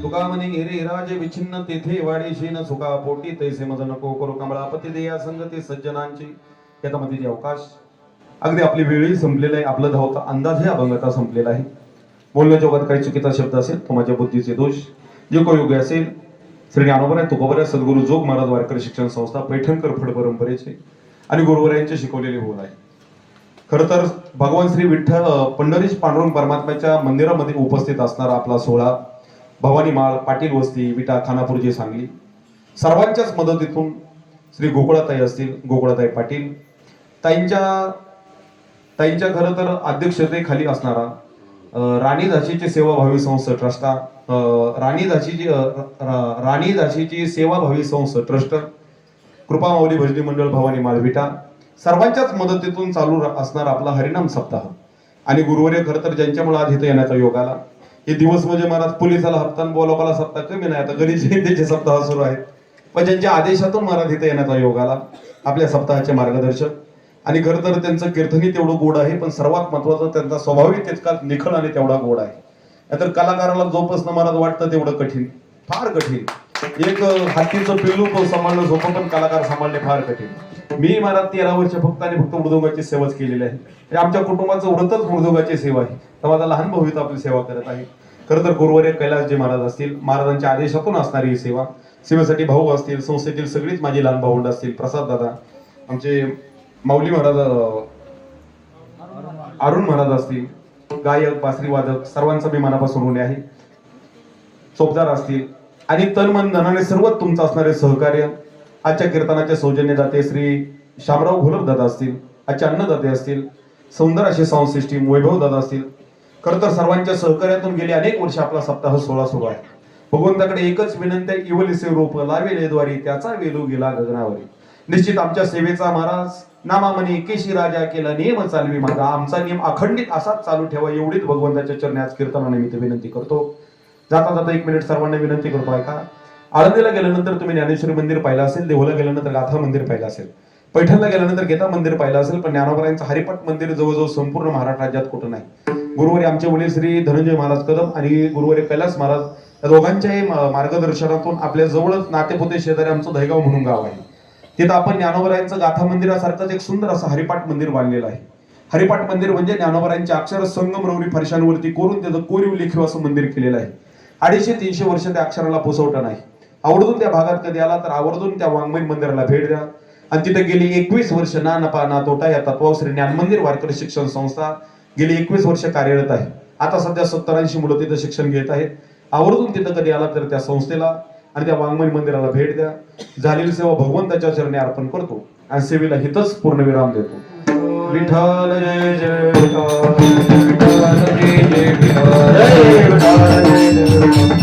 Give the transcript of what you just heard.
तुका म्हणे हिरे हिराजे विछिन्न तेथे वाडीशी न सुका पोटी तैसे मज नको करू कमळापती दे या संगती सज्जनांची याच्यामध्ये अवकाश. अगदी आपली वेळही संपलेला आहे, आपलं धावता अंदाजही अभंगता संपलेला आहे. बोलण्या जगात काही चुकीचा शब्द असेल तो माझ्या बुद्धीचे दोष. जे काही योग्य असेल श्री ज्ञानोबा तुकोबा सद्गुरू जोग महाराज वारकरी शिक्षण संस्था पैठणकर फड परंपरेचे आणि गुरुवरायांचे शिकवलेले बोल आहे. खरं तर भगवान श्री विठ्ठल पंढरीश पांडुरंग परमात्म्याच्या मंदिरामध्ये उपस्थित असणारा आपला सोहळा भवानी माळ पाटील वस्ती विटा खानापूरची सांगली सर्वांच्याच मदतीतून श्री गोकुळाताई असतील गोकुळाताई पाटील ताईंच्या खरं तर अध्यक्षतेखाली असणारा राणी झाशीची सेवाभावी संस्था ट्रस्टा राणी झाशीची सेवाभावी संस्था ट्रस्ट कृपा माऊली भजनी मंडळ भवानी माळ विटा सर्वांच्याच मदतीतून चालू असणारा आपला हरिनाम सप्ताह आणि गुरुवर्य खरं तर ज्यांच्यामुळे आज इथं येण्याचा योग आला. हे दिवस म्हणजे महाराज पोलिसाला हप्ता बोलापाला सप्ताह कमी नाही, आता गणेश जयंतीचे सप्ताह सुरू आहेत, पण ज्यांच्या आदेशातून महाराज इथं येण्याचा योग आला आपल्या सप्ताहाचे मार्गदर्शक. आणि खरं तर त्यांचं कीर्तनही तेवढं गोड आहे, पण सर्वात महत्वाचं त्यांचा स्वभावही तितका निखळ आणि तेवढा गोड आहे. नाहीतर कलाकाराला जोपासणं महाराज वाटतं तेवढं कठीण, फार कठीण. एक हत्तीचं पिल्लू सांभाळणं सोपं, पण कलाकार सांभाळणे फार कठीण. मी महाराज 13 वर्ष फक्त आणि फक्त मृदुंगाची सेवाच केलेली आहे. आमच्या कुटुंबाचं व्रतच मृदुंगाची सेवा आहे, तर माझा लहान भाऊ इथं आपली सेवा करत आहे. खरं तर गुरुवर्य कैलासजी महाराज असतील महाराजांच्या आदेशातून असणारी ही सेवा, सेवेसाठी भाऊ असतील, संस्थेतील सगळीच माझी लहान भावंड असतील, प्रसाद दादा, आमचे माऊली महाराज, अरुण महाराज असतील, गायक बासरी वादक, सर्वांचा मी मनापासून ऋणी आहे. चोपदार असतील आणि तन मन धनाने सर्व तुमचं असणारे सहकार्य. आजच्या कीर्तनाचे सौजन्यदाते श्री शामराव घोलप दादा असतील, आजचे अन्नदाते असतील, सौंदर असे साऊंड सिस्टीम वैभव दादा असतील. खरं तर सर्वांच्या सहकार्यातून गेली अनेक वर्ष आपला सप्ताह सोहळा सुरू आहे. भगवंताकडे एकच विनंती आहे, इवलिसे रोप लावेले द्वारी त्याचा वेलू गेला गगनावरी. निश्चित आमच्या सेवेचा महाराज नामामणी केशी राजा केला नियम चालवी माझा, आमचा नियम अखंडित असाच चालू ठेवा एवढीच भगवंताच्या चरणी आज कीर्तनानिमित्त विनंती करतो. जाता जाता 1 मिनिट सर्वांना विनंती करतो ऐका. आळंदीला गेल्यानंतर तुम्ही ज्ञानेश्वरी मंदिर पाहिलं असेल, देहूला गेल्यानंतर गाथा मंदिर पाहिलं असेल, पैठणला गेल्यानंतर गीता मंदिर पाहिलं असेल, पण ज्ञानोबरायांचं हरिपाठ मंदिर जवळजवळ संपूर्ण महाराष्ट्र राज्यात कुठं नाही. गुरुवारी आमचे वडील श्री धनंजय महाराज कदम आणि गुरुवारी कैलास महाराज या दोघांच्याही मार्गदर्शनातून आपल्या जवळच नातेपुते शेजारी आमचं दहेगाव म्हणून गाव आहे. तिथं आपण ज्ञानोबरायांचं गाथा मंदिरासारखंच एक सुंदर असं हरिपाठ मंदिर बांधलेलं आहे. हरिपाठ मंदिर म्हणजे ज्ञानोबरायांच्या अक्षर संगमरवरी फरशांवरती कोरून त्याचं कोरीव लेखीव असं मंदिर केलेलं आहे. 250-300 वर्ष त्या अक्षराला पोसवटा नाही. आवर्जून त्या भागात कधी आला तर आवर्जून त्या वाङ्मय मंदिराला भेट द्या. आणि तिथे गेली 21 वर्ष ना नफा ना तोटा या तत्वावर श्री ज्ञान मंदिर वारकरी शिक्षण संस्था गेली 21 वर्ष कार्यरत आहे. आता सध्या 70-80 मुलं तिथं शिक्षण घेत आहेत. आवर्जून तिथं कधी आला तर त्या संस्थेला आणि त्या वाङ्मय मंदिराला भेट द्या. झालेली सेवा भगवंताच्या चरणी अर्पण करतो आणि सेवेला हितच पूर्णविराम देतो. विठ्ठल जय जय विठ्ठल, विठ्ठल जय जय विठ्ठल, जय विठ्ठल जय जय विठ्ठल.